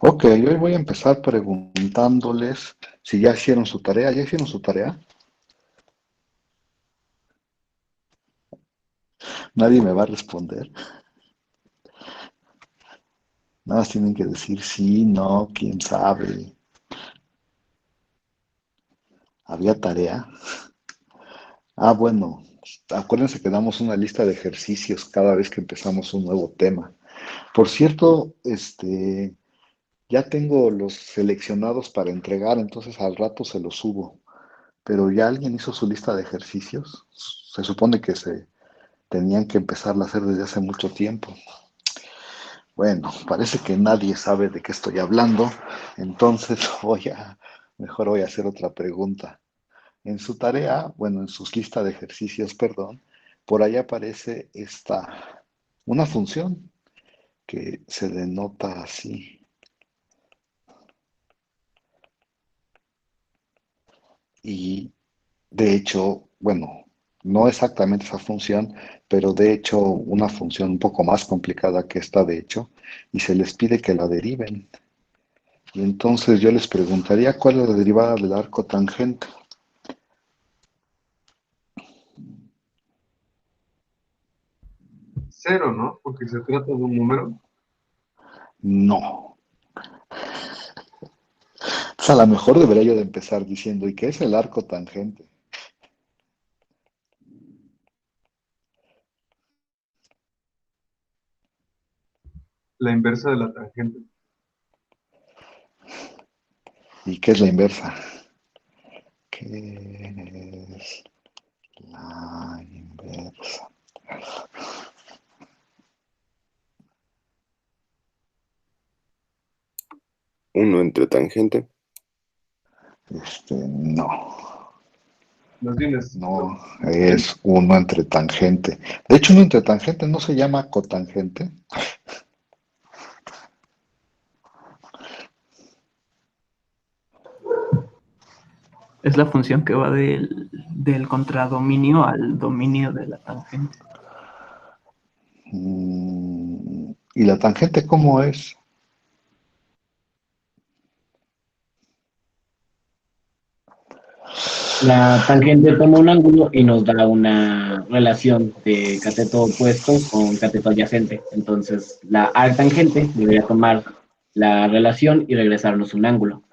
Ok, hoy voy a empezar preguntándoles si ya hicieron su tarea. ¿Ya hicieron su tarea? Nadie me va a responder. Nada más tienen que decir sí, no, quién sabe. ¿Había tarea? Bueno, acuérdense que damos una lista de ejercicios cada vez que empezamos un nuevo tema. Por cierto, ya tengo los seleccionados para entregar, entonces al rato se los subo. Pero ya alguien hizo su lista de ejercicios. Se supone que se tenían que empezarla a hacer desde hace mucho tiempo. Bueno, parece que nadie sabe de qué estoy hablando, entonces mejor voy a hacer otra pregunta. En su tarea, bueno, en sus listas de ejercicios, perdón, por ahí aparece una función que se denota así. Y de hecho, bueno, no exactamente esa función, pero de hecho una función un poco más complicada que esta, de hecho, y se les pide que la deriven. Y entonces yo les preguntaría cuál es la derivada del arco tangente. Cero, ¿no? Porque se trata de un número. No. O sea, a lo mejor debería yo de empezar diciendo, ¿y qué es el arco tangente? La inversa de la tangente. ¿Y qué es la inversa? ¿Qué es la inversa? Uno entre tangente. No. Más bien es lo No, que es uno entre tangente. De hecho, uno entre tangente no se llama cotangente. Es la función que va del contradominio al dominio de la tangente. ¿Y la tangente cómo es? La tangente toma un ángulo y nos da una relación de cateto opuesto con cateto adyacente. Entonces, la arctangente debería tomar la relación y regresarnos un ángulo.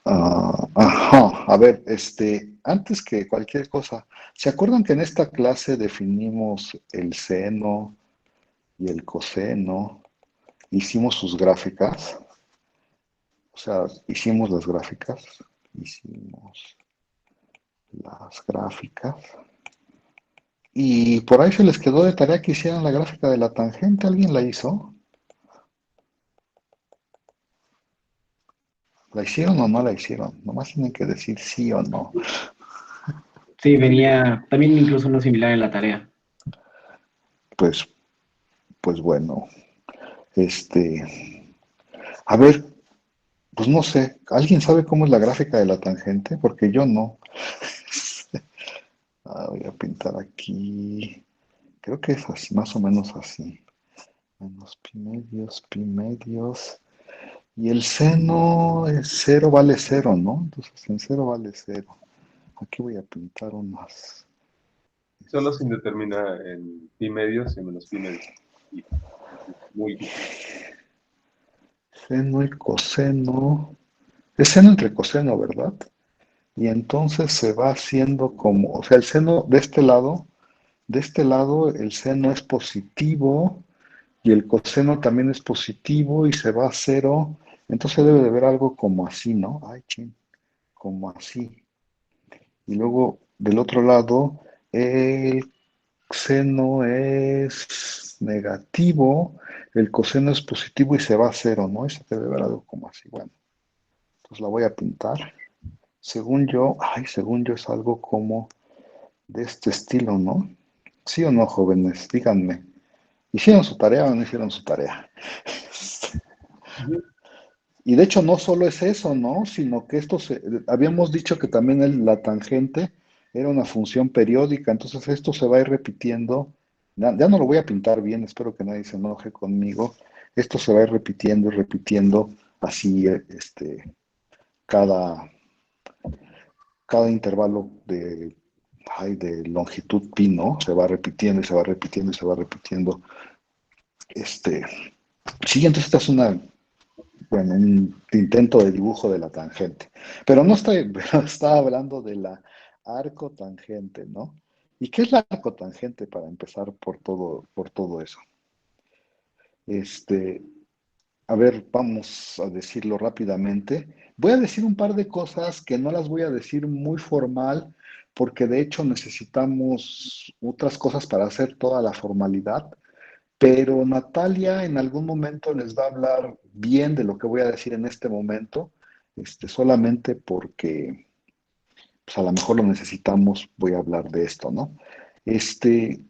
Ajá, a ver, antes que cualquier cosa, ¿se acuerdan que en esta clase definimos el seno y el coseno? Hicimos sus gráficas, o sea, hicimos las gráficas, hicimos las gráficas, y por ahí se les quedó de tarea que hicieran la gráfica de la tangente, ¿alguien la hizo? ¿La hicieron o no la hicieron? Nomás tienen que decir sí o no. Sí, venía también incluso uno similar en la tarea. Pues, pues bueno, a ver, pues no sé, ¿alguien sabe cómo es la gráfica de la tangente? Porque yo no. Voy a pintar aquí. Creo que es así, más o menos así. Menos pi medios. Y el seno es cero, vale cero, ¿no? Entonces en cero vale cero. Aquí voy a pintar unas. solo se determina en pi medios y menos pi medios. Y muy Seno y coseno. Es seno entre coseno, ¿verdad? Y entonces se va haciendo como, o sea, el seno de este lado el seno es positivo y el coseno también es positivo y se va a cero. Entonces debe de ver algo como así, ¿no? Ay, chin, como así. Y luego del otro lado, el seno es negativo, el coseno es positivo y se va a cero, ¿no? Eso debe ver algo como así. Bueno, entonces la voy a pintar. Según yo es algo como de este estilo, ¿no? ¿Sí o no, jóvenes? Díganme. ¿Hicieron su tarea o no hicieron su tarea? bien. Y de hecho no solo es eso, ¿no? Sino que habíamos dicho que también la tangente era una función periódica, entonces esto se va a ir repitiendo. Ya no lo voy a pintar bien, espero que nadie se enoje conmigo. Esto se va a ir repitiendo y repitiendo así cada, cada intervalo de longitud pi, ¿no? Se va repitiendo y se va repitiendo y se va repitiendo. Sí, entonces esta es un intento de dibujo de la tangente. Pero no estoy, pero estaba hablando de la arcotangente, ¿no? ¿Y qué es la arcotangente para empezar por todo eso? Este, a ver, vamos a decirlo rápidamente. Voy a decir un par de cosas que no las voy a decir muy formal, porque de hecho necesitamos otras cosas para hacer toda la formalidad. Pero Natalia en algún momento les va a hablar bien de lo que voy a decir en este momento, solamente porque pues a lo mejor lo necesitamos, voy a hablar de esto, ¿no? Este,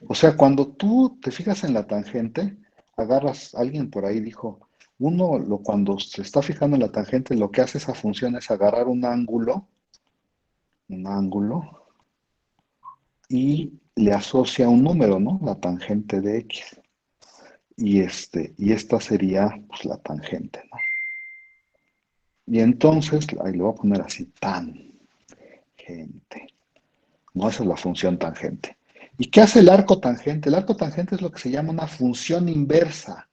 o sea, cuando tú te fijas en la tangente, agarras, alguien por ahí dijo, cuando se está fijando en la tangente, lo que hace esa función es agarrar un ángulo, y le asocia un número, ¿no? La tangente de X. Y esta sería pues, la tangente, ¿no? Y entonces, ahí lo voy a poner así, tangente. No, esa es la función tangente. ¿Y qué hace el arco tangente? El arco tangente es lo que se llama una función inversa.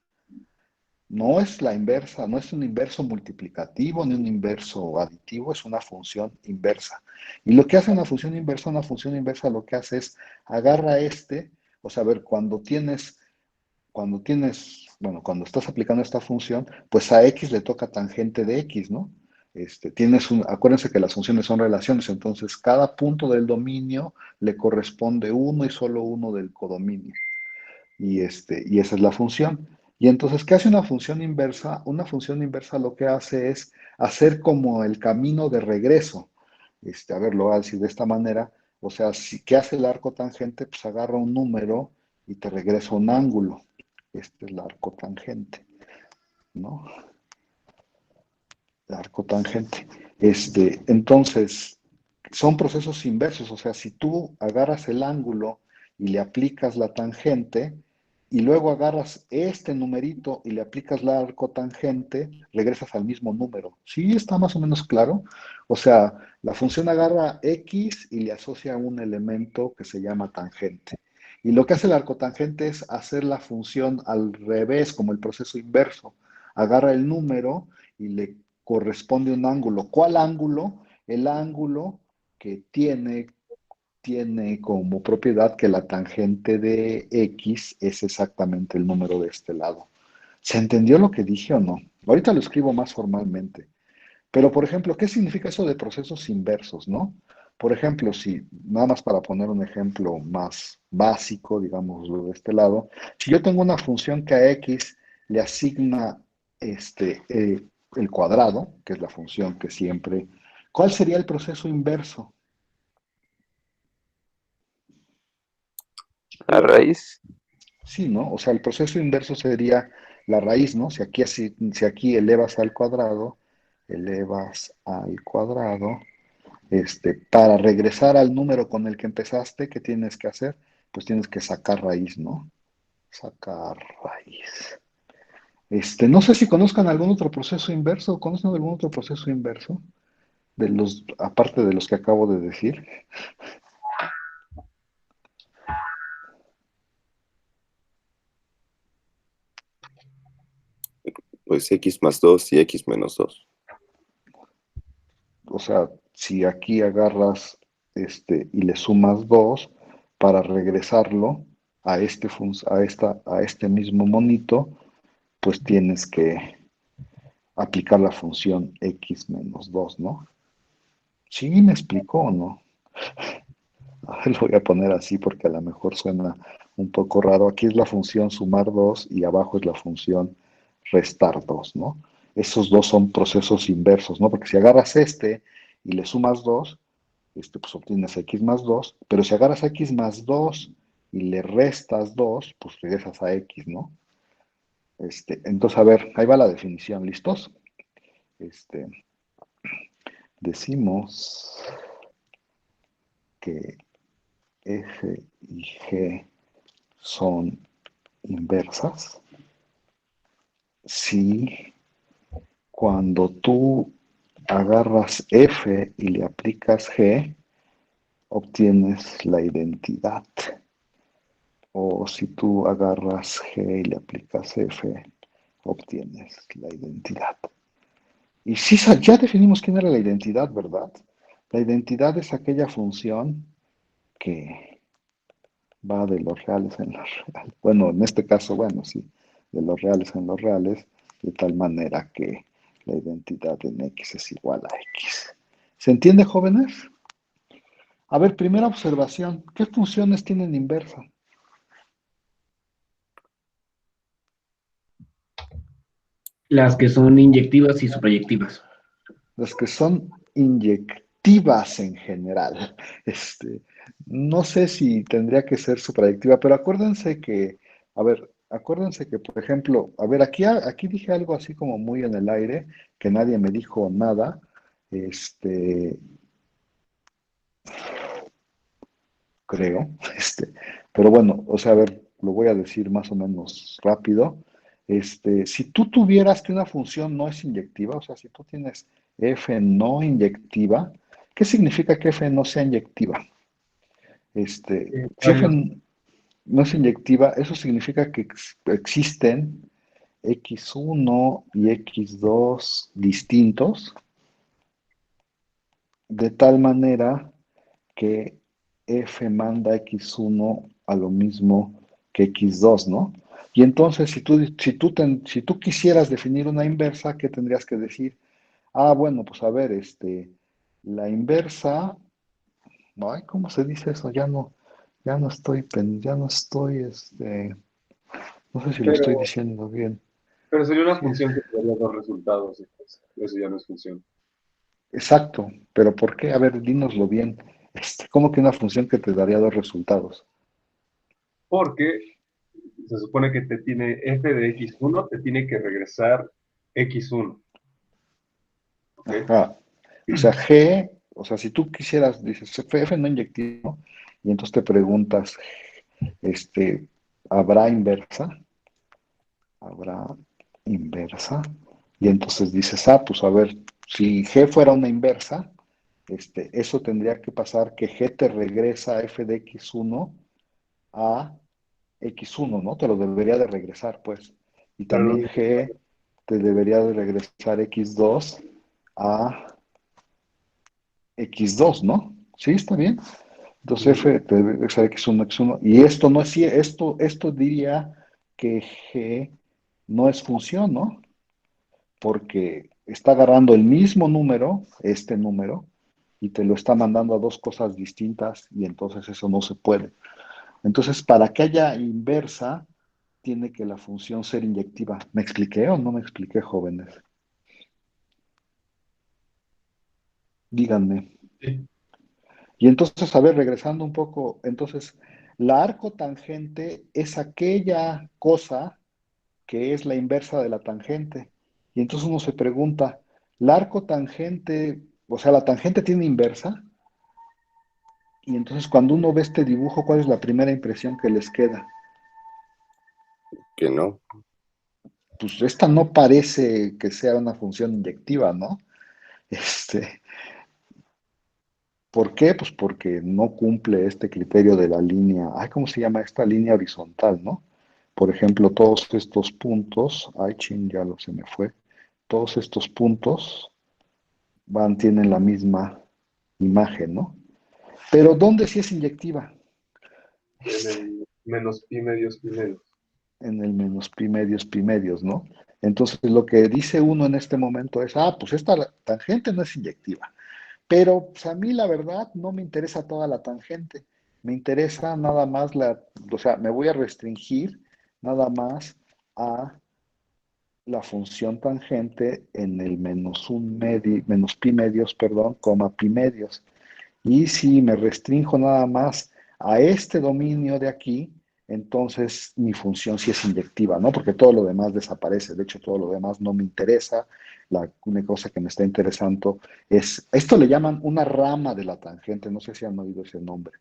No es la inversa, no es un inverso multiplicativo ni un inverso aditivo, es una función inversa. Y lo que hace una función inversa lo que hace es agarra o sea, a ver, cuando estás aplicando esta función, pues a X le toca tangente de X, ¿no? Acuérdense que las funciones son relaciones, entonces cada punto del dominio le corresponde uno y solo uno del codominio. Y esa es la función. Y entonces, ¿qué hace una función inversa? Una función inversa lo que hace es hacer como el camino de regreso. A ver, lo voy a decir de esta manera. O sea, ¿qué hace el arco tangente? Pues agarra un número y te regresa un ángulo. Este es el arco tangente, ¿no? El arco tangente. Entonces, son procesos inversos. O sea, si tú agarras el ángulo y le aplicas la tangente, y luego agarras este numerito y le aplicas la arcotangente, regresas al mismo número. ¿Sí está más o menos claro? O sea, la función agarra X y le asocia un elemento que se llama tangente. Y lo que hace el arcotangente es hacer la función al revés, como el proceso inverso. Agarra el número y le corresponde un ángulo. ¿Cuál ángulo? El ángulo que tiene como propiedad que la tangente de X es exactamente el número de este lado. ¿Se entendió lo que dije o no? Ahorita lo escribo más formalmente. Pero, por ejemplo, ¿qué significa eso de procesos inversos, no? Por ejemplo, si, nada más para poner un ejemplo más básico, digámoslo de este lado, si yo tengo una función que a X le asigna el cuadrado, que es la función que siempre, ¿cuál sería el proceso inverso? La raíz. Sí, ¿no? O sea, el proceso inverso sería la raíz, ¿no? Si aquí elevas al cuadrado, para regresar al número con el que empezaste, ¿qué tienes que hacer? Pues tienes que sacar raíz, ¿no? Sacar raíz. No sé si conozcan algún otro proceso inverso. ¿Conocen algún otro proceso inverso? Aparte de los que acabo de decir. Pues X más 2 y X menos 2. O sea, si aquí agarras y le sumas 2 para regresarlo a este mismo monito, pues tienes que aplicar la función x menos 2, ¿no? ¿Sí me explico o no? Lo voy a poner así porque a lo mejor suena un poco raro. Aquí es la función sumar 2 y abajo es la función restar 2, ¿no? Esos dos son procesos inversos, ¿no? Porque si agarras y le sumas 2, pues obtienes x más 2, pero si agarras x más 2 y le restas 2, pues regresas a x, ¿no? Entonces, a ver, ahí va la definición, ¿listos? Este, Decimos que f y g son inversas si cuando tú agarras F y le aplicas G, obtienes la identidad. O si tú agarras G y le aplicas F, obtienes la identidad. Y sí, ya definimos quién era la identidad, ¿verdad? La identidad es aquella función que va de los reales en los reales. Bueno, en este caso, bueno, sí, de los reales en los reales, de tal manera que la identidad en X es igual a X. ¿Se entiende, jóvenes? A ver, primera observación, ¿qué funciones tienen inversa? Las que son inyectivas y suprayectivas. Las que son inyectivas en general. No sé si tendría que ser suprayectiva, pero acuérdense que, a ver, acuérdense que, por ejemplo, a ver, aquí dije algo así como muy en el aire, que nadie me dijo nada, este, creo, pero bueno, o sea, a ver, lo voy a decir más o menos rápido. Si tú tuvieras que una función no es inyectiva, o sea, si tú tienes f no inyectiva, ¿qué significa que f no sea inyectiva? Si f no es inyectiva, eso significa que existen x1 y x2 distintos, de tal manera que f manda x1 a lo mismo que x2, ¿no? Y entonces, si tú quisieras definir una inversa, ¿qué tendrías que decir? Ah, bueno, pues a ver, la inversa, ay, ¿cómo se dice eso? Ya no estoy, no sé si lo estoy Pero, diciendo bien. pero sería una función que te daría dos resultados. Entonces, eso ya no es función. Exacto, pero ¿por qué? A ver, dínoslo bien. ¿Cómo que una función que te daría dos resultados? Porque se supone que te tiene f de x1, te tiene que regresar x1. ¿Ok? Ajá. O sea, G, o sea, si tú quisieras, dices, F no inyectivo, y entonces te preguntas, este, ¿habrá inversa? ¿Habrá inversa? Y entonces dices, ah, pues a ver, si G fuera una inversa, eso tendría que pasar que G te regresa f de x1 a x1, ¿no? Te lo debería de regresar, pues. Y Pero también G te debería de regresar x2 a x2, ¿no? Sí, está bien. Entonces F te debe regresar x1, x1. Y esto no es, esto diría que G no es función, ¿no? Porque está agarrando el mismo número, este número, y te lo está mandando a dos cosas distintas, y entonces eso no se puede. Entonces, para que haya inversa, tiene que la función ser inyectiva. ¿Me expliqué o no me expliqué, jóvenes? Díganme. sí, Y entonces, a ver, regresando un poco, entonces, la arcotangente es aquella cosa que es la inversa de la tangente. Y entonces uno se pregunta, ¿la arcotangente, o sea, la tangente tiene inversa? Y entonces cuando uno ve este dibujo, ¿cuál es la primera impresión que les queda? Que no. Pues esta no parece que sea una función inyectiva, ¿no? Este, ¿Por qué? Pues porque no cumple este criterio de la línea, ay, ¿cómo se llama esta línea horizontal, no? Por ejemplo, todos estos puntos, ay, chin, ya lo se me fue, todos estos puntos tienen la misma imagen, ¿no? Pero ¿dónde sí es inyectiva? en el menos pi medios pi medios. En el menos pi medios, ¿no? Entonces lo que dice uno en este momento es, ah, pues esta tangente no es inyectiva. Pero pues, a mí la verdad no me interesa toda la tangente, me interesa nada más o sea, me voy a restringir nada más a la función tangente en el menos pi medios, perdón, coma pi medios. Y si me restrinjo nada más a este dominio de aquí, entonces mi función sí es inyectiva, ¿no? Porque todo lo demás desaparece. De hecho, todo lo demás no me interesa. La única cosa que me está interesando es, esto le llaman una rama de la tangente, no sé si han oído ese nombre,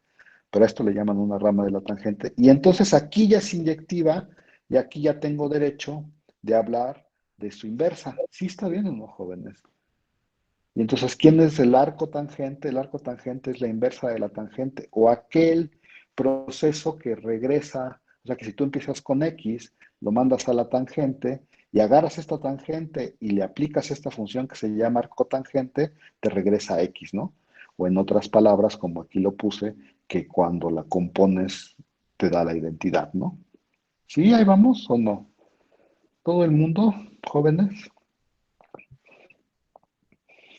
pero a esto le llaman una rama de la tangente. Y entonces aquí ya es inyectiva y aquí ya tengo derecho de hablar de su inversa. Sí está bien, ¿o no, jóvenes? Y entonces, ¿quién es el arco tangente? El arco tangente es la inversa de la tangente, o aquel proceso que regresa, o sea que si tú empiezas con X, lo mandas a la tangente y agarras esta tangente y le aplicas esta función que se llama arco tangente, te regresa a X, ¿no? O en otras palabras, como aquí lo puse, que cuando la compones te da la identidad, ¿no? ¿Sí, ahí vamos o no? ¿Todo el mundo, jóvenes?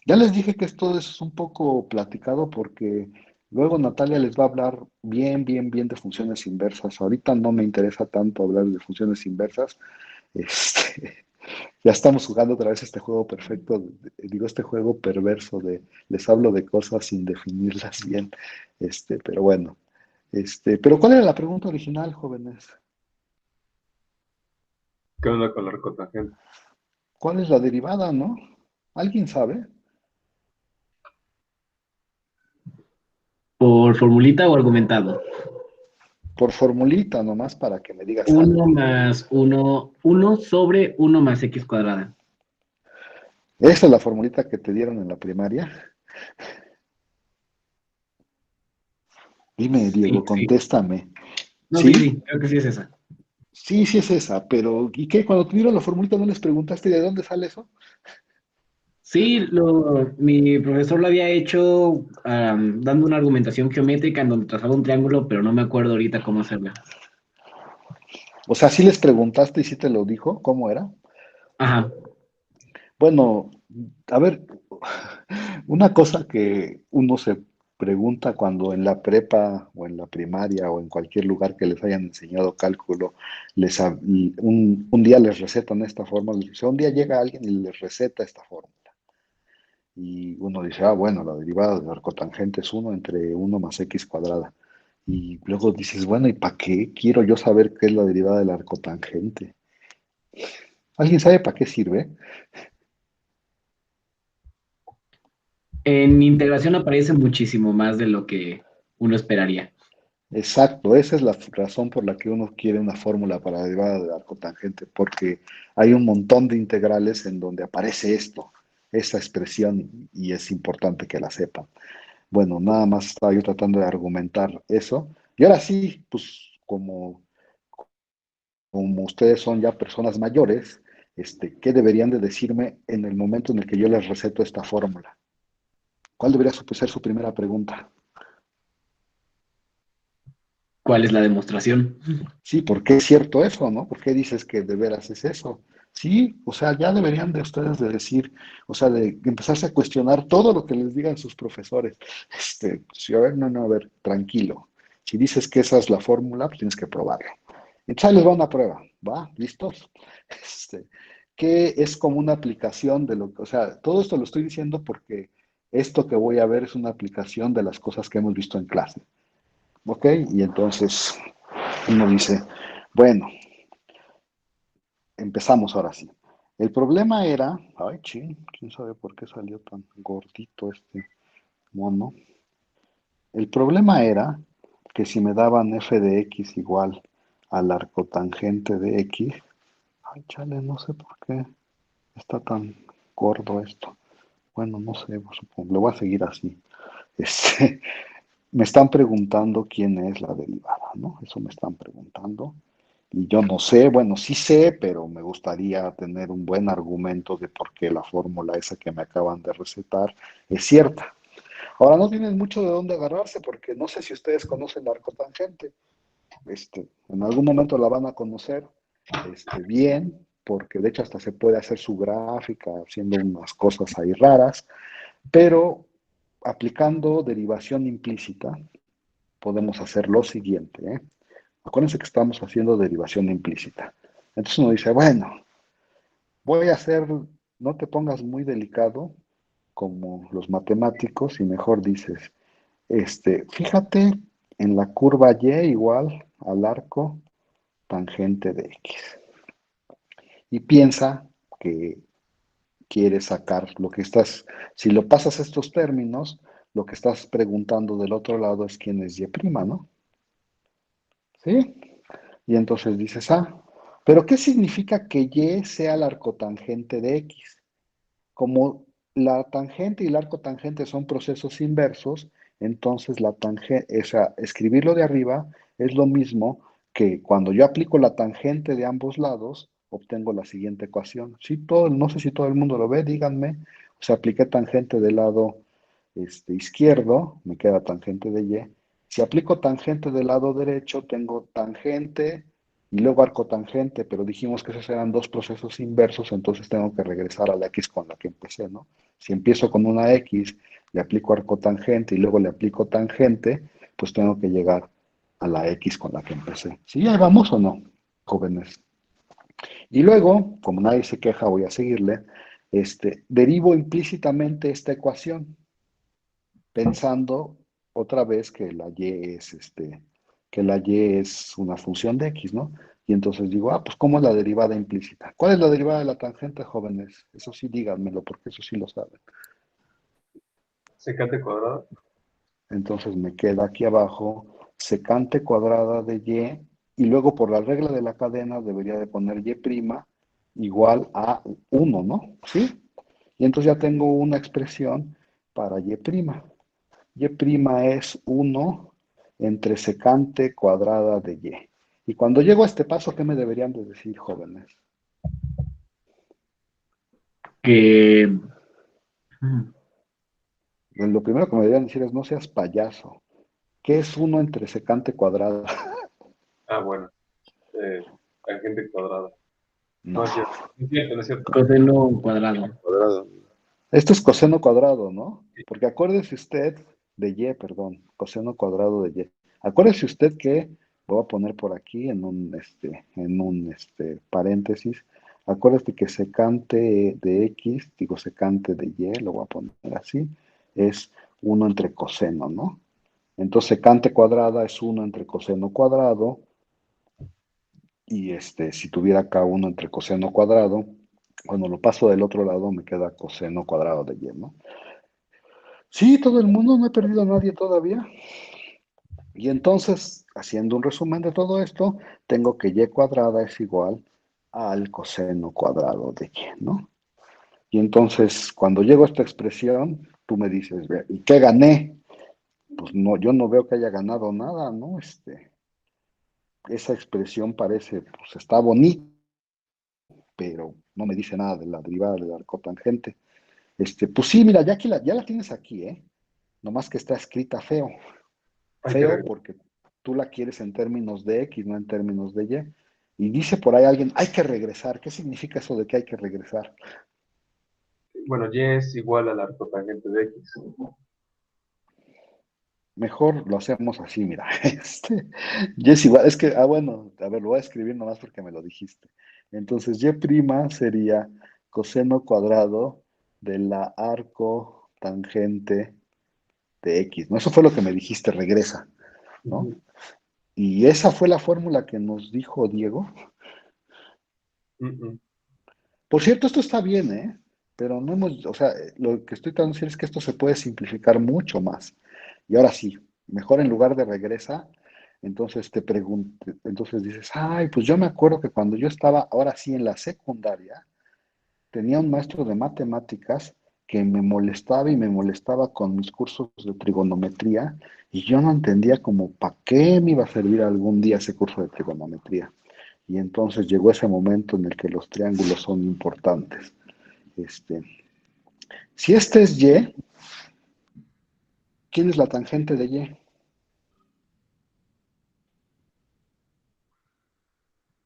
Ya les dije que esto es un poco platicado porque luego Natalia les va a hablar bien, bien, bien de funciones inversas. Ahorita no me interesa tanto hablar de funciones inversas. Este, ya estamos jugando otra vez este juego perfecto, digo, este juego perverso de les hablo de cosas sin definirlas bien. Pero bueno. Pero ¿cuál era la pregunta original, jóvenes? ¿Qué onda con la arcotangente? ¿Cuál es la derivada, no? ¿Alguien sabe? ¿Por formulita o argumentado? Por formulita, nomás para que me digas Uno algo. más uno sobre uno más x cuadrada. Esa es la formulita que te dieron en la primaria. Dime, Sí, Diego, sí. contéstame. No, sí, ¿Sí? sí, creo que sí es esa. Sí, sí es esa, pero ¿y qué? Cuando te dieron la formulita no les preguntaste de dónde sale eso. Sí, mi profesor lo había hecho dando una argumentación geométrica en donde trazaba un triángulo, pero no me acuerdo ahorita cómo hacerla. O sea, sí les preguntaste y sí te lo dijo, ¿cómo era? Ajá. Bueno, a ver, una cosa que uno se pregunta cuando en la prepa o en la primaria o en cualquier lugar que les hayan enseñado cálculo, un día les recetan esta fórmula, o sea, un día llega alguien y les receta esta fórmula. Y uno dice, bueno, la derivada del arcotangente es 1 entre 1 más x cuadrada. Y luego dices, bueno, ¿y para qué quiero yo saber qué es la derivada del arcotangente? ¿Alguien sabe para qué sirve? En integración aparece muchísimo más de lo que uno esperaría. Exacto, esa es la razón por la que uno quiere una fórmula para la derivada del arcotangente, porque hay un montón de integrales en donde aparece esto, esta expresión, y es importante que la sepan. Bueno, nada más estaba yo tratando de argumentar eso. Y ahora sí, pues como ustedes son ya personas mayores, ¿qué deberían de decirme en el momento en el que yo les receto esta fórmula? ¿Cuál debería ser su primera pregunta? ¿Cuál es la demostración? Sí, ¿por qué es cierto eso, no? ¿Por qué dices que de veras es eso? Sí, o sea, ya deberían de ustedes de decir, o sea, de empezarse a cuestionar todo lo que les digan sus profesores. Sí, a ver, no, a ver, tranquilo. Si dices que esa es la fórmula, pues tienes que probarlo. Entonces ahí les va una prueba, ¿va? ¿Listos? Este, que es como una aplicación de lo que, o sea, todo esto lo estoy diciendo porque esto que voy a ver es una aplicación de las cosas que hemos visto en clase, ¿ok? Y entonces uno dice, bueno, empezamos ahora sí. El problema era, ay, ching, quién sabe por qué salió tan gordito este mono. El problema era que si me daban f de x igual al arcotangente de x, ay, chale, no sé por qué está tan gordo esto. Bueno, no sé, supongo, lo voy a seguir así. Este, me están preguntando quién es la derivada, ¿no? Eso me están preguntando. Y yo no sé, bueno, sí sé, pero me gustaría tener un buen argumento de por qué la fórmula esa que me acaban de recetar es cierta. Ahora no tienen mucho de dónde agarrarse porque no sé si ustedes conocen la arcotangente. En algún momento la van a conocer bien, porque de hecho hasta se puede hacer su gráfica haciendo unas cosas ahí raras, pero aplicando derivación implícita podemos hacer lo siguiente, ¿eh? Acuérdense que estamos haciendo derivación implícita. Entonces uno dice, bueno, voy a hacer, no te pongas muy delicado como los matemáticos y mejor dices, fíjate en la curva y igual al arco tangente de x. Y piensa que quieres sacar lo que estás, si lo pasas a estos términos, lo que estás preguntando del otro lado es quién es y', ¿no? ¿Sí? Y entonces dices, Pero ¿qué significa que Y sea el arcotangente de X? Como la tangente y el arcotangente son procesos inversos, entonces la tangente, o sea, escribirlo de arriba es lo mismo que cuando yo aplico la tangente de ambos lados, obtengo la siguiente ecuación. Sí, no sé si todo el mundo lo ve, díganme. O sea, apliqué tangente del lado izquierdo, me queda tangente de Y. Si aplico tangente del lado derecho, tengo tangente y luego arcotangente, pero dijimos que esos eran dos procesos inversos, entonces tengo que regresar a la X con la que empecé, ¿no? Si empiezo con una X, le aplico arcotangente y luego le aplico tangente, pues tengo que llegar a la X con la que empecé. ¿Sí, ahí vamos o no, jóvenes? Y luego, como nadie se queja, voy a seguirle, derivo implícitamente esta ecuación, pensando otra vez que la Y es una función de X, ¿no? Y entonces digo, pues ¿cómo es la derivada implícita? ¿Cuál es la derivada de la tangente, jóvenes? Eso sí, díganmelo, porque eso sí lo saben. Secante cuadrado. Entonces me queda aquí abajo secante cuadrada de Y, y luego por la regla de la cadena debería de poner Y' igual a 1, ¿no? ¿Sí? Y entonces ya tengo una expresión para Y'. Y' es 1 entre secante cuadrada de Y. Y cuando llego a este paso, ¿qué me deberían de decir, jóvenes? Que Lo primero que me deberían decir es, no seas payaso. ¿Qué es 1 entre secante cuadrada? Bueno. Tangente cuadrada. No. No es cierto. No es cierto, no es cierto. coseno cuadrado. Cuadrado. Esto es coseno cuadrado, ¿no? Porque acuérdese usted de Y, perdón, coseno cuadrado de Y. Acuérdese usted que, voy a poner por aquí en un paréntesis, acuérdate que secante de X, digo secante de Y, lo voy a poner así, es 1 entre coseno, ¿no? Entonces secante cuadrada es 1 entre coseno cuadrado, y si tuviera acá 1 entre coseno cuadrado, cuando lo paso del otro lado me queda coseno cuadrado de Y, ¿no? Sí, todo el mundo, no he perdido a nadie todavía. Y entonces, haciendo un resumen de todo esto, tengo que Y cuadrada es igual al coseno cuadrado de Y, ¿no? Y entonces, cuando llego a esta expresión, tú me dices, ¿y qué gané? Pues no, yo no veo que haya ganado nada, ¿no? Esa expresión parece, pues está bonita, pero no me dice nada de la derivada del arcotangente. Pues sí, mira, ya la tienes aquí, ¿eh? Nomás que está escrita feo. Hay que Feo porque tú la quieres en términos de X, no en términos de Y. Y dice por ahí alguien, hay que regresar. ¿Qué significa eso de que hay que regresar? Bueno, Y es igual al arcotangente de X. Mejor lo hacemos así, mira. Y es igual, es que, bueno, a ver, lo voy a escribir nomás porque me lo dijiste. Entonces, Y' sería coseno cuadrado de la arco tangente de X, ¿no? Eso fue lo que me dijiste, regresa, ¿no? Ujú. Y esa fue la fórmula que nos dijo Diego. Ujú. Por cierto, esto está bien, ¿eh? Pero no hemos, o sea, lo que estoy tratando de decir es que esto se puede simplificar mucho más. Y ahora sí, mejor en lugar de regresa, entonces te pregunto, entonces dices, ay, pues yo me acuerdo que cuando yo estaba, ahora sí, en la secundaria, tenía un maestro de matemáticas que me molestaba y me molestaba con mis cursos de trigonometría y yo no entendía como para qué me iba a servir algún día ese curso de trigonometría. Y entonces llegó ese momento en el que los triángulos son importantes. Este, si este es Y, ¿quién es la tangente de Y?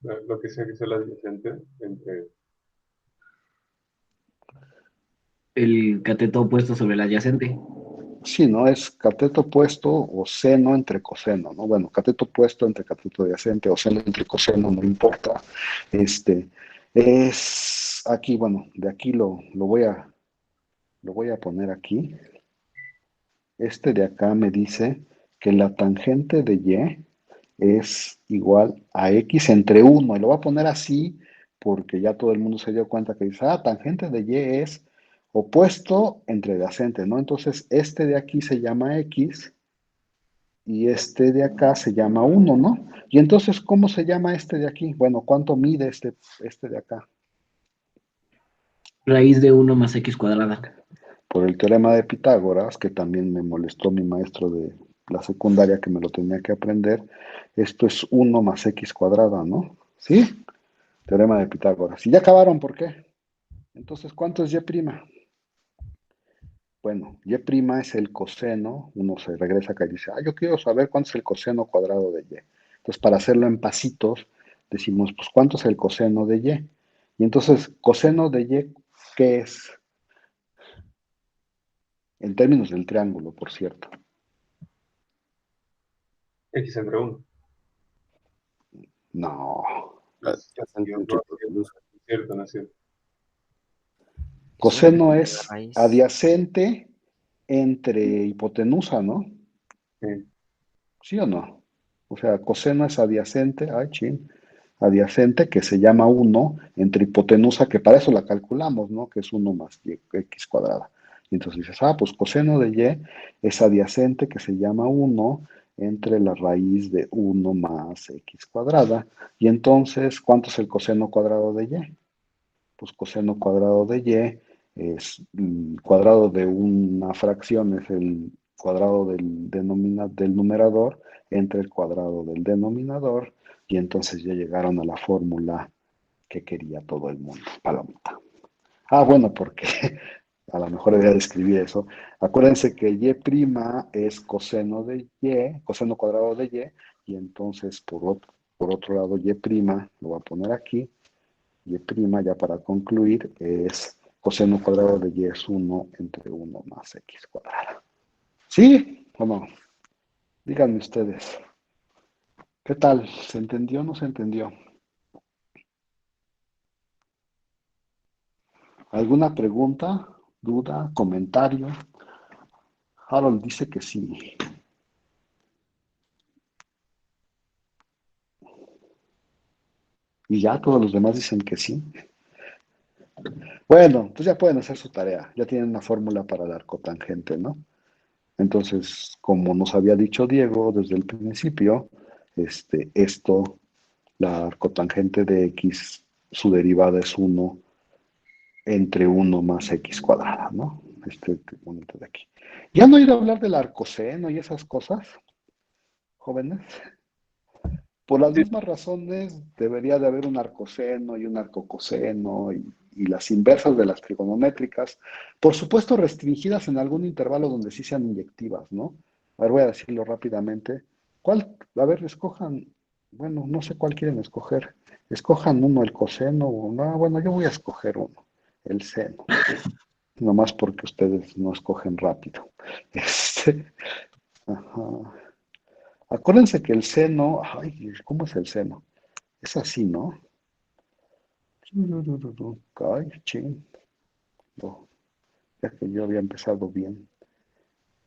Lo que sea que sea la adyacente entre. El cateto opuesto sobre el adyacente. Sí, ¿no? Es cateto opuesto o seno entre coseno, ¿no? Bueno, cateto opuesto entre cateto adyacente o seno entre coseno, no importa. Es aquí, bueno, de aquí lo voy a poner aquí. Este de acá me dice que la tangente de Y es igual a X entre 1. Y lo voy a poner así porque ya todo el mundo se dio cuenta que dice, tangente de Y es opuesto entre adyacente, ¿no? Entonces, este de aquí se llama X y este de acá se llama 1, ¿no? Y entonces, ¿cómo se llama este de aquí? Bueno, ¿cuánto mide este de acá? Raíz de 1 más x cuadrada. Por el teorema de Pitágoras, que también me molestó mi maestro de la secundaria que me lo tenía que aprender, esto es 1 más x cuadrada, ¿no? ¿Sí? Teorema de Pitágoras. ¿Y ya acabaron? ¿Por qué? Entonces, ¿cuánto es y'? Bueno, y' es el coseno, uno se regresa acá y dice, yo quiero saber cuánto es el coseno cuadrado de y. Entonces, para hacerlo en pasitos, decimos, pues, ¿cuánto es el coseno de y? Y entonces, coseno de y, ¿qué es? En términos del triángulo, por cierto. X entre 1. No. Adyacente entre hipotenusa. Es cierto, no es cierto. Coseno La es raíz. adyacente entre hipotenusa, ¿no? Sí. ¿Sí o no? O sea, coseno es adyacente, adyacente que se llama 1 entre hipotenusa, que para eso la calculamos, ¿no? Que es 1 más x cuadrada. Y entonces dices, pues coseno de y es adyacente que se llama 1 entre la raíz de 1 más x cuadrada. Y entonces, ¿cuánto es el coseno cuadrado de y? Pues coseno cuadrado de y es el cuadrado de una fracción, es el cuadrado del numerador entre el cuadrado del denominador, y entonces ya llegaron a la fórmula que quería todo el mundo, palomita. Bueno, porque a lo mejor debería de escribir eso. Acuérdense que y' es coseno de y, coseno cuadrado de y entonces por otro lado y', lo voy a poner aquí, y' ya para concluir es coseno cuadrado de y es 1 entre 1 más x cuadrada. ¿Sí o no? Díganme ustedes. ¿Qué tal? ¿Se entendió o no se entendió? ¿Alguna pregunta, duda, comentario? Harold dice que sí. Y ya todos los demás dicen que sí. Bueno, pues ya pueden hacer su tarea. Ya tienen una fórmula para la arcotangente, ¿no? Entonces, como nos había dicho Diego desde el principio, la arcotangente de x, su derivada es 1 entre 1 más x cuadrada, ¿no? Este momento de aquí. ¿Ya han oído hablar del arcoseno y esas cosas, jóvenes? Por las Sí, mismas razones debería de haber un arcoseno y un arcocoseno y las inversas de las trigonométricas, por supuesto restringidas en algún intervalo donde sí sean inyectivas, ¿no? A ver, voy a decirlo rápidamente. A ver, escojan, bueno, no sé cuál quieren escoger. Escojan uno, el coseno, o no, bueno, yo voy a escoger uno, el seno, nomás porque ustedes no escogen rápido. Ajá. Acuérdense que el seno, ¿cómo es el seno? Es así, ¿no? Ay, ching. No, ya que yo había empezado bien.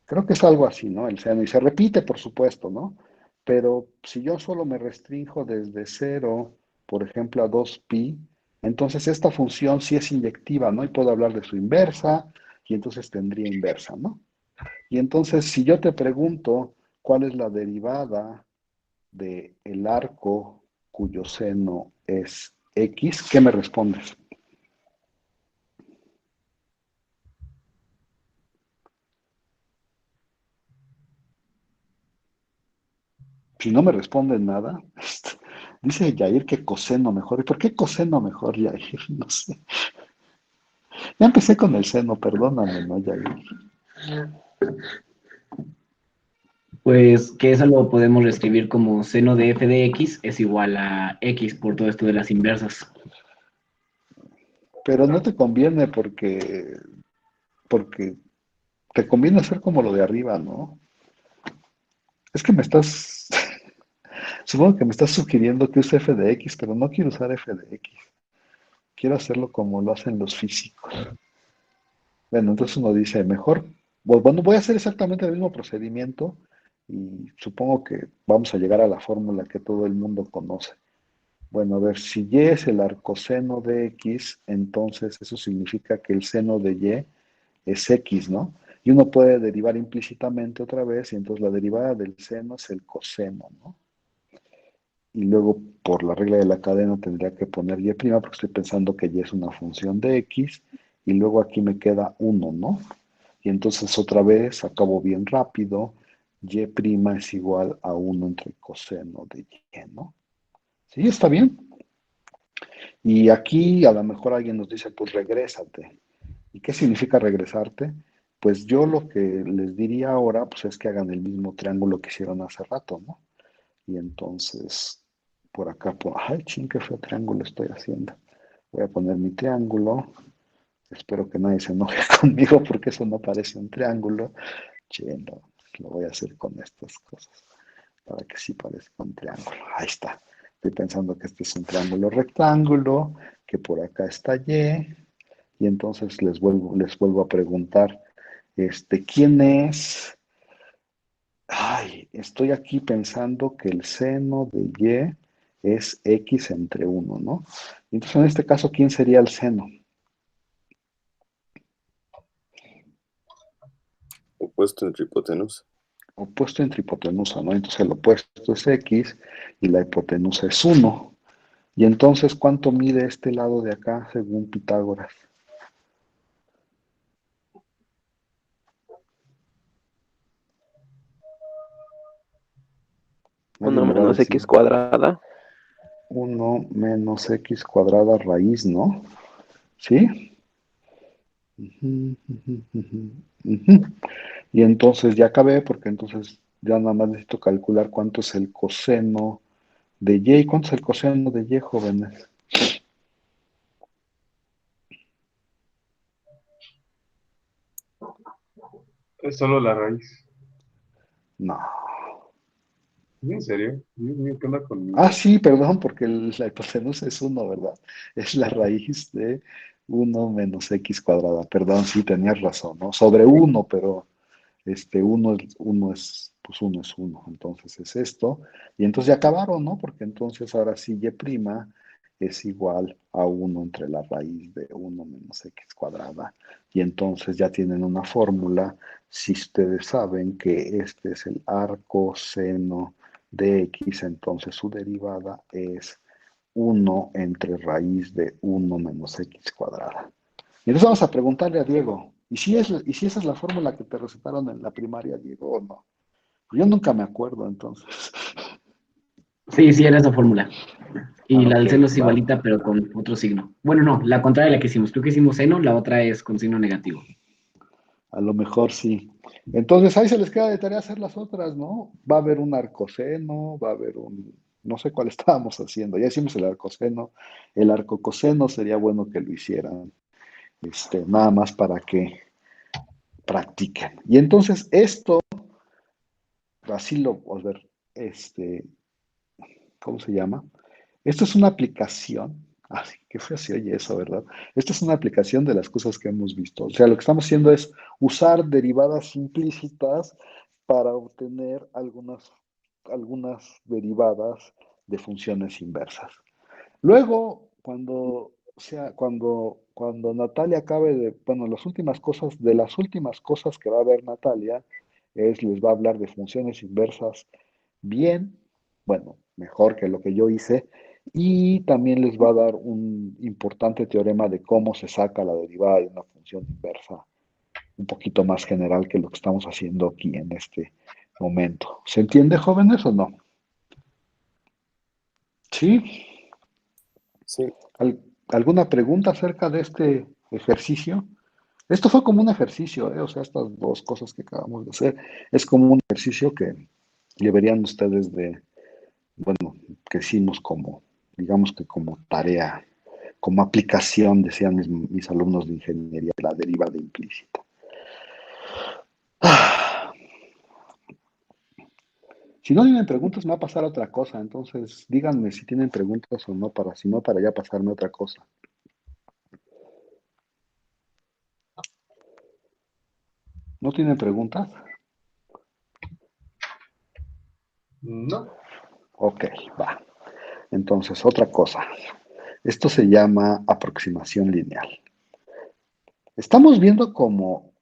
Creo que es algo así, ¿no? El seno. Y se repite, por supuesto, ¿no? Pero si yo solo me restrinjo desde 0, por ejemplo, a 2pi, entonces esta función sí es inyectiva, ¿no? Y puedo hablar de su inversa, y entonces tendría inversa, ¿no? Y entonces, si yo te pregunto cuál es la derivada del arco cuyo seno es x, ¿qué me respondes? Si no me responden nada, dice Yair que coseno mejor. ¿Y por qué coseno mejor, Yair? No sé. Ya empecé con el seno, perdóname, ¿no, Yair? Pues que eso lo podemos reescribir como seno de f de x es igual a x por todo esto de las inversas. Pero no te conviene porque te conviene hacer como lo de arriba, ¿no? Es que supongo que me estás sugiriendo que use f de x, pero no quiero usar f de x. Quiero hacerlo como lo hacen los físicos. Bueno, entonces uno dice, mejor, bueno, voy a hacer exactamente el mismo procedimiento y supongo que vamos a llegar a la fórmula que todo el mundo conoce. Bueno, a ver, si y es el arcoseno de x, entonces eso significa que el seno de y es x, ¿no? Y uno puede derivar implícitamente otra vez, y entonces la derivada del seno es el coseno, ¿no? Y luego, por la regla de la cadena, tendría que poner y', porque estoy pensando que y es una función de x, y luego aquí me queda 1, ¿no? Y entonces otra vez, acabo bien rápido, y' es igual a 1 entre coseno de y, ¿no? ¿Sí? ¿Está bien? Y aquí a lo mejor alguien nos dice, pues regrésate. ¿Y qué significa regresarte? Pues yo lo que les diría ahora, pues es que hagan el mismo triángulo que hicieron hace rato, ¿no? Y entonces, por acá, ay, ching, qué feo triángulo estoy haciendo. Voy a poner mi triángulo. Espero que nadie se enoje conmigo porque eso no parece un triángulo. Che, no, lo voy a hacer con estas cosas para que sí parezca un triángulo. Ahí está. Estoy pensando que este es un triángulo rectángulo, que por acá está y entonces les vuelvo a preguntar, ¿quién es? Ay, estoy aquí pensando que el seno de y es x entre 1, ¿no? Entonces, en este caso, ¿quién sería el seno? Opuesto entre hipotenusa. Opuesto entre hipotenusa, ¿no? Entonces, el opuesto es x y la hipotenusa es 1. Y entonces, ¿cuánto mide este lado de acá según Pitágoras? 1 menos x cuadrada. 1 menos x cuadrada raíz, ¿no? ¿Sí? Ujú, ujú, ujú, ujú. Y entonces ya acabé, porque entonces ya nada más necesito calcular cuánto es el coseno de y. ¿Cuánto es el coseno de y, jóvenes? Es solo la raíz. No. ¿En serio? Dios mío, ¿qué onda Ah, conmigo? sí, perdón, porque la hipotenusa es 1, ¿verdad? Es la raíz de 1 menos x cuadrada. Perdón, sí, tenías razón, ¿no? Sobre 1, pero 1 es, pues 1 es 1, entonces es esto. Y entonces ya acabaron, ¿no? Porque entonces ahora sí y' es igual a 1 entre la raíz de 1 menos x cuadrada. Y entonces ya tienen una fórmula, si ustedes saben que este es el arco seno de x, entonces su derivada es 1 entre raíz de 1 menos x cuadrada. Y entonces vamos a preguntarle a Diego, ¿y si esa es la fórmula que te recetaron en la primaria, Diego, o no? Yo nunca me acuerdo, entonces. Sí, sí, era esa fórmula. Y Ah, la ok, del seno es va. igualita, pero con otro signo. Bueno, no, la contraria de la que hicimos. Creo que hicimos seno, la otra es con signo negativo. A lo mejor sí. Entonces ahí se les queda de tarea hacer las otras, ¿no? Va a haber un arcoseno, va a haber no sé cuál estábamos haciendo. Ya hicimos el arcoseno. El arcocoseno sería bueno que lo hicieran. Nada más para que practiquen. Y entonces esto, así a ver, ¿cómo se llama? Esto es una aplicación. Ay, qué feo se oye eso, ¿verdad? Esto es una aplicación de las cosas que hemos visto. O sea, lo que estamos haciendo es usar derivadas implícitas para obtener algunas derivadas de funciones inversas. Luego, cuando Natalia acabe bueno, las últimas cosas que va a ver Natalia les va a hablar de funciones inversas bien, bueno, mejor que lo que yo hice, y también les va a dar un importante teorema de cómo se saca la derivada de una función inversa, un poquito más general que lo que estamos haciendo aquí en este momento. ¿Se entiende, jóvenes, o no? Sí. Sí, ¿Alguna pregunta acerca de este ejercicio? Esto fue como un ejercicio, ¿eh? O sea, estas dos cosas que acabamos de hacer, es como un ejercicio que deberían ustedes bueno, que hicimos como, digamos que como tarea, como aplicación, decían mis alumnos de ingeniería, la derivada implícita. Si no tienen preguntas, me va a pasar otra cosa, entonces díganme si tienen preguntas o no, si no, para ya pasarme a otra cosa. ¿No tienen preguntas? No. Ok, va. Entonces, otra cosa. Esto se llama aproximación lineal. Estamos viendo como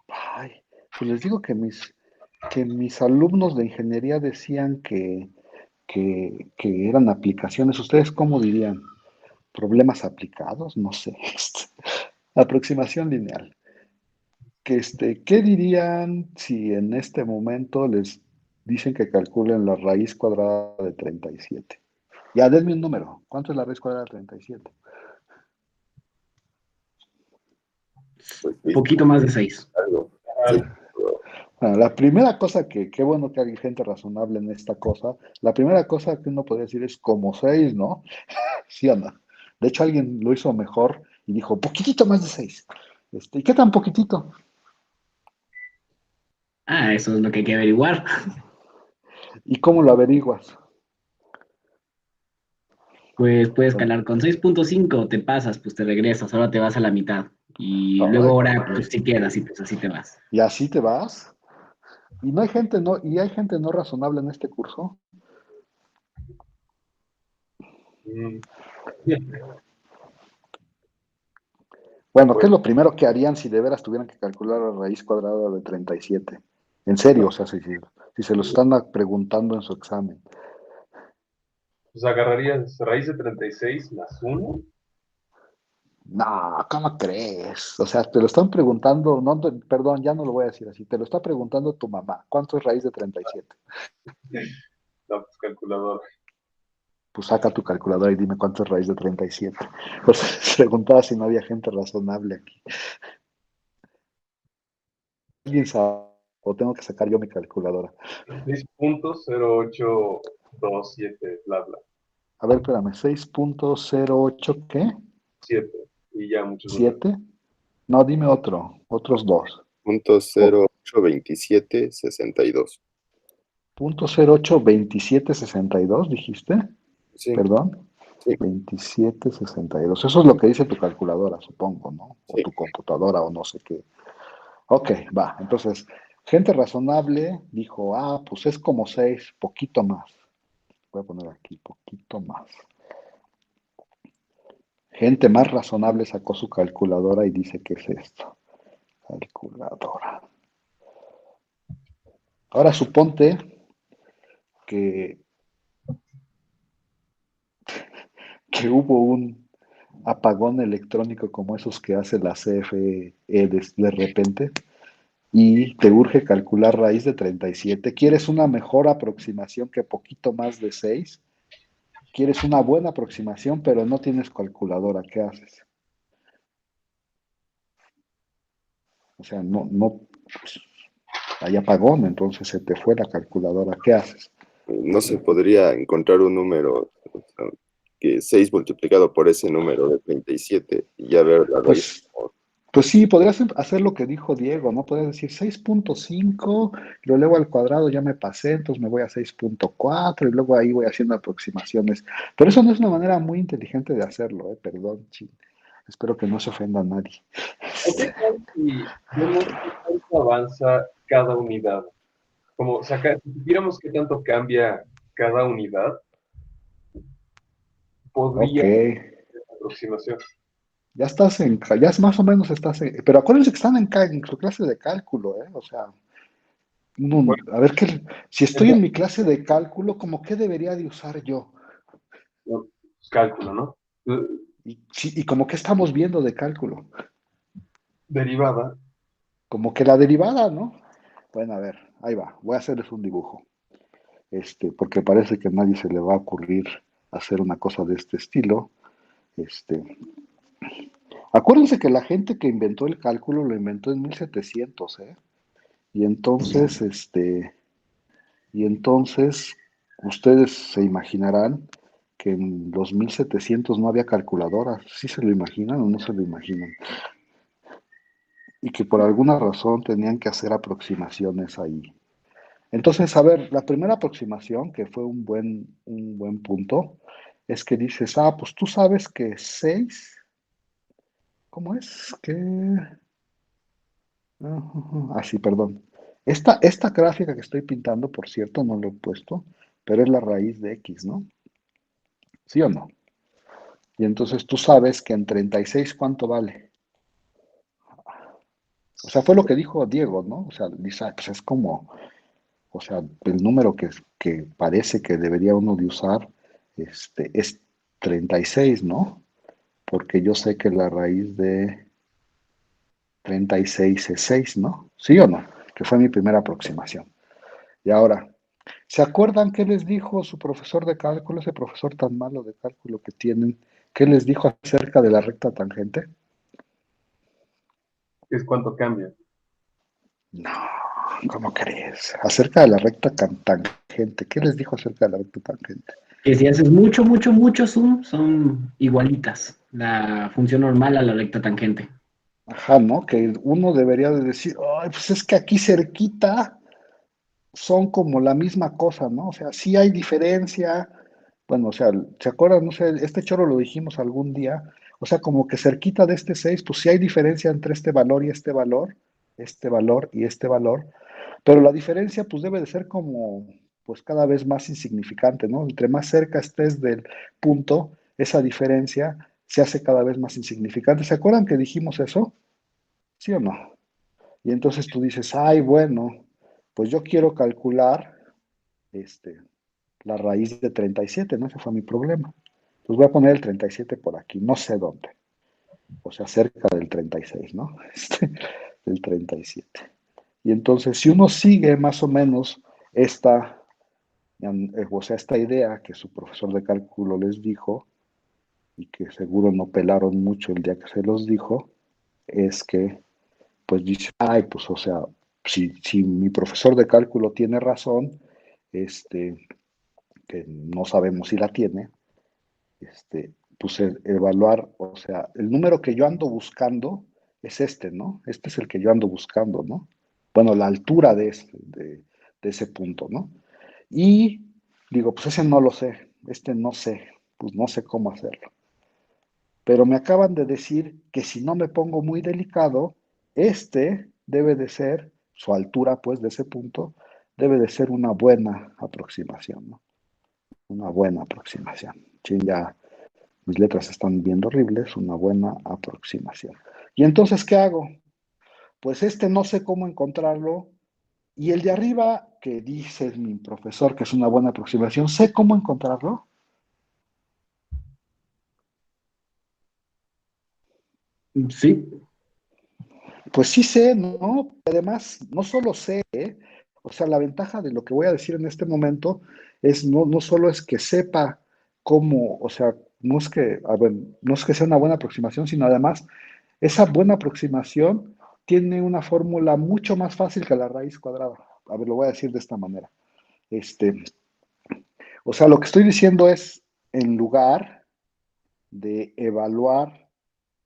Ay, pues les digo que mis alumnos de ingeniería decían que eran aplicaciones. ¿Ustedes cómo dirían? ¿Problemas aplicados? No sé. Aproximación lineal. ¿Qué dirían si en este momento les dicen que calculen la raíz cuadrada de 37? Ya, denme un número. ¿Cuánto es la raíz cuadrada de 37? Pues sí, Poquito más de 6. algo. Sí, Ah, Bueno, la primera cosa qué bueno que hay gente razonable en esta cosa, la primera cosa que uno podría decir es como 6, ¿no? ¿Sí o no? De hecho, alguien lo hizo mejor y dijo, poquitito más de 6. ¿Y qué tan poquitito? Ah, eso es lo que hay que averiguar. ¿Y cómo lo averiguas? Pues puedes Bueno, calar con 6.5, te pasas, pues te regresas, ahora te vas a la mitad. Y luego ay, ahora, pues sí quedas y pues así te vas. y así te vas. Y no hay gente hay gente no razonable en este curso. mm. Bueno, ¿qué es Pues, lo primero que harían si de veras tuvieran que calcular la raíz cuadrada de 37? En serio, no, o sea, si se lo están preguntando en su examen. pues agarrarías raíz de 36 más uno. No, ¿cómo crees? O sea, te lo están preguntando, no, perdón, ya no lo voy a decir así, te lo está preguntando tu mamá. ¿Cuánto es raíz de 37? No, pues calculador. Pues saca tu calculadora y dime cuánto es raíz de 37. Pues preguntaba si no había gente razonable aquí. ¿Alguien sabe? O tengo que sacar yo mi calculadora. 6.0827, bla, bla. A ver, espérame, 6.08, ¿qué? 7. Y ya muchos números. ¿7? No, dime otros dos. punto O, 082762. .082762, dijiste. Sí, Perdón. sí, 2762. Eso es lo que dice tu calculadora, supongo, ¿no? O sí. tu computadora o no sé qué. Ok, va. Entonces, gente razonable dijo, pues es como 6, poquito más. Voy a poner aquí, poquito más. Gente más razonable sacó su calculadora y dice, ¿qué es esto? Calculadora. Ahora suponte que, que hubo un apagón electrónico como esos que hace la CFE de repente y te urge calcular raíz de 37. ¿Quieres una mejor aproximación que poquito más de 6? ¿Quieres una buena aproximación pero no tienes calculadora? ¿Qué haces? O sea, no, pues, hay apagón, entonces se te fue la calculadora. ¿Qué haces? No se podría encontrar un número, o sea, que 6 multiplicado por ese número de 37 y ya ver la raíz. Pues Pues sí, podrías hacer lo que dijo Diego, ¿no? Podrías decir 6.5, lo luego al cuadrado ya me pasé, entonces me voy a 6.4 y luego ahí voy haciendo aproximaciones. Pero eso no es una manera muy inteligente de hacerlo, ¿eh? Perdón, espero que no se ofenda a nadie. ¿O qué tal si vemos qué tanto avanza cada unidad? Como sacar, si supiéramos qué tanto cambia cada unidad, Ok, podría ser esa aproximación. ya es más o menos pero acuérdense que están en su clase de cálculo, ¿eh? O sea, Bueno, a ver, si es estoy en mi clase de cálculo, ¿cómo qué debería de usar yo? no, pues, cálculo, ¿no? Y como qué estamos viendo de cálculo. Derivada. Como que la derivada, ¿no? Bueno, a ver, ahí va. Voy a hacerles un dibujo. Porque parece que a nadie se le va a ocurrir hacer una cosa de este estilo. Este, Acuérdense que la gente que inventó el cálculo lo inventó en 1700, ¿eh? Y entonces, y entonces, ustedes se imaginarán que en los 1700 no había calculadoras. ¿Sí se lo imaginan o no se lo imaginan? Y que por alguna razón tenían que hacer aproximaciones ahí. Entonces, a ver, la primera aproximación, que fue un buen punto, es que dices, pues tú sabes que 6, ¿cómo es? Sí, perdón. Esta gráfica que estoy pintando, por cierto, no lo he puesto, pero es la raíz de X, ¿no? ¿Sí o no? Y entonces tú sabes que en 36, ¿cuánto vale? O sea, fue lo que dijo Diego, ¿no? O sea, dice, "Ay, pues es como, o sea, el número que parece que debería uno de usar es 36, ¿no? Porque yo sé que la raíz de 36 es 6, ¿no? ¿Sí o no? Que fue mi primera aproximación. Y ahora, ¿se acuerdan qué les dijo su profesor de cálculo, ese profesor tan malo de cálculo que tienen? ¿Qué les dijo acerca de la recta tangente? Es cuánto cambia. No, ¿cómo crees? Acerca de la recta tangente. ¿Qué les dijo acerca de la recta tangente? Que si haces mucho, mucho, mucho zoom, son igualitas. La función normal a la recta tangente. Ajá, ¿no? Que uno debería de decir, ay, pues es que aquí cerquita son como la misma cosa, ¿no? O sea, sí hay diferencia. Bueno, o sea, ¿se acuerdan? No sé, este choro lo dijimos algún día. O sea, como que cerquita de este 6, pues sí hay diferencia entre este valor y este valor y este valor. Pero la diferencia, pues debe de ser como, pues cada vez más insignificante, ¿no? Entre más cerca estés del punto, esa diferencia se hace cada vez más insignificante. ¿Se acuerdan que dijimos eso? ¿Sí o no? Y entonces tú dices, ay, bueno, pues yo quiero calcular este, la raíz de 37, ¿no? Ese fue mi problema. Pues voy a poner el 37 por aquí, no sé dónde. O sea, cerca del 36, ¿no? Del 37. Y entonces, si uno sigue más o menos esta, o sea, esta idea que su profesor de cálculo les dijo, y que seguro no pelaron mucho el día que se los dijo, es que, pues dice, ay, pues, o sea, si mi profesor de cálculo tiene razón, que no sabemos si la tiene, pues evaluar, o sea, el número que yo ando buscando es este, ¿no? Este es el que yo ando buscando, ¿no? Bueno, la altura de ese punto, ¿no? Y digo, pues ese no lo sé, este no sé, pues no sé cómo hacerlo. Pero me acaban de decir que si no me pongo muy delicado, este debe de ser, su altura, pues, de ese punto, debe de ser una buena aproximación, ¿no? Una buena aproximación. Sí, ya mis letras están viendo horribles, una buena aproximación. ¿Y entonces qué hago? Pues no sé cómo encontrarlo. Y el de arriba, que dice mi profesor que es una buena aproximación, ¿sé cómo encontrarlo? Sí, Pues sí sé, ¿no? Además, no solo sé, ¿eh? O sea, la ventaja de lo que voy a decir en este momento es no solo es que sepa cómo, o sea, no es que, a ver, no es que sea una buena aproximación, sino además, esa buena aproximación tiene una fórmula mucho más fácil que la raíz cuadrada. A ver, lo voy a decir de esta manera. Este, o sea, lo que estoy diciendo es, en lugar de evaluar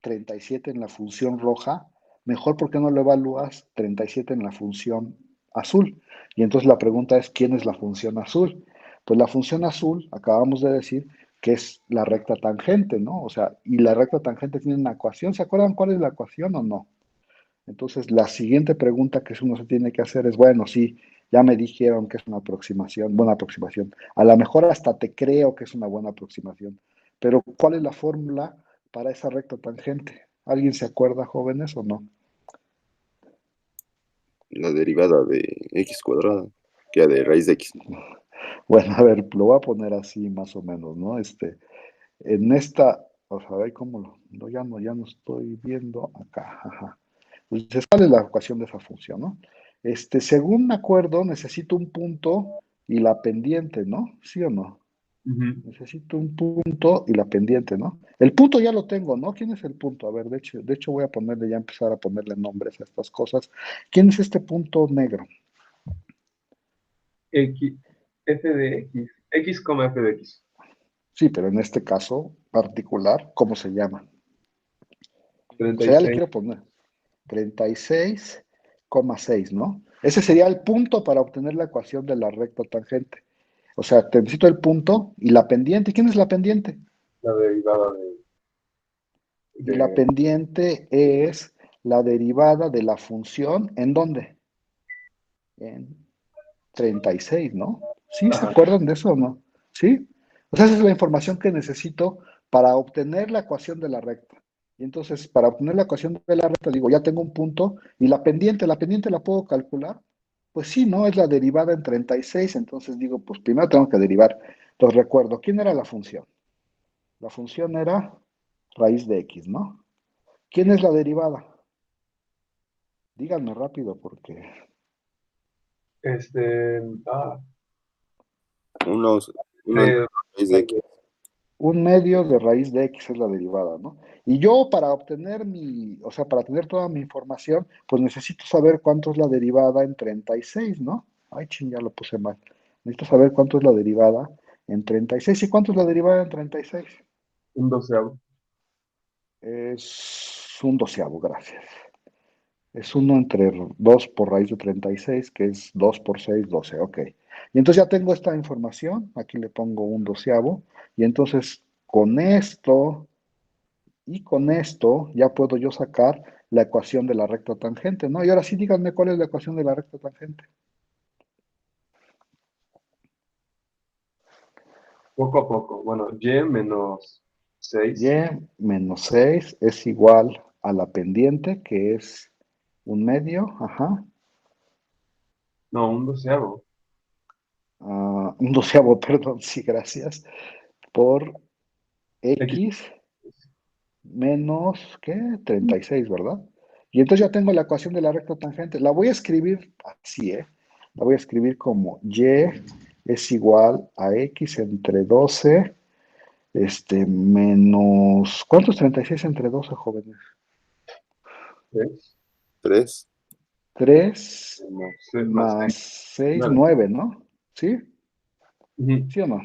37 en la función roja, mejor porque no lo evalúas 37 en la función azul. Y entonces la pregunta es, ¿quién es la función azul? Pues la función azul, acabamos de decir, que es la recta tangente, ¿no? O sea, y la recta tangente tiene una ecuación. ¿Se acuerdan cuál es la ecuación o no? Entonces, la siguiente pregunta que uno se tiene que hacer es, bueno, sí, ya me dijeron que es una aproximación, buena aproximación. A lo mejor hasta te creo que es una buena aproximación, pero ¿cuál es la fórmula para esa recta tangente? ¿Alguien se acuerda, jóvenes, o no? La derivada de x cuadrada, que de raíz de x. Bueno, a ver, lo voy a poner así más o menos, ¿no? En esta, o sea, a ver cómo ya no estoy viendo acá, ajá. Entonces, ¿cuál es la ecuación de esa función, no? Según me acuerdo, necesito un punto y la pendiente, ¿no? ¿Sí o no? Ujú. Necesito un punto y la pendiente, ¿no? El punto ya lo tengo, ¿no? ¿Quién es el punto? A ver, de hecho voy a ponerle, ya empezar a ponerle nombres a estas cosas. ¿Quién es este punto negro? X, f de x, x, f de x. Sí, pero en este caso particular, ¿cómo se llama? O sea, ya le 36. quiero poner 36,6, ¿no? Ese sería el punto para obtener la ecuación de la recta tangente. O sea, te necesito el punto y la pendiente. ¿Quién es la pendiente? La derivada Y la de pendiente es la derivada de la función. ¿En dónde? En 36, ¿no? ¿Sí? ¿Se ajá. acuerdan de eso o no? ¿Sí? O sea, esa es la información que necesito para obtener la ecuación de la recta. Y entonces, para obtener la ecuación de la recta, digo, ya tengo un punto, y la pendiente la puedo calcular. Pues sí, ¿no? Es la derivada en 36, entonces digo, pues primero tengo que derivar. Entonces recuerdo, ¿quién era la función? La función era raíz de x, ¿no? ¿Quién es la derivada? Díganme rápido, porque Este, Unos, uno eh, raíz de X. un medio de raíz de x es la derivada, ¿no? Y yo para obtener o sea, para tener toda mi información, pues necesito saber cuánto es la derivada en 36, ¿no? Ay, ching, ya lo puse mal. Necesito saber cuánto es la derivada en 36. ¿Y cuánto es la derivada en 36? un doceavo. Es un doceavo, gracias. Es 1 entre 2 por raíz de 36, que es 2 por 6, 12, ok. Y entonces ya tengo esta información, aquí le pongo un doceavo, y entonces con esto ya puedo yo sacar la ecuación de la recta tangente, ¿no? Y ahora sí díganme cuál es la ecuación de la recta tangente. Poco a poco. Bueno, y menos Y 6. menos 6 es igual a la pendiente, que es un medio, ajá, No, un doceavo. un doceavo, perdón, sí, gracias, por X. x menos, ¿qué? 36, ¿verdad? Y entonces ya tengo la ecuación de la recta tangente. La voy a escribir así, ¿eh? La voy a escribir como y es igual a x entre 12, menos... ¿Cuánto es 36 entre 12, jóvenes? 3 3. 3 más más 6. 6, 9. 9, ¿no? ¿Sí? Ujú. ¿Sí o no?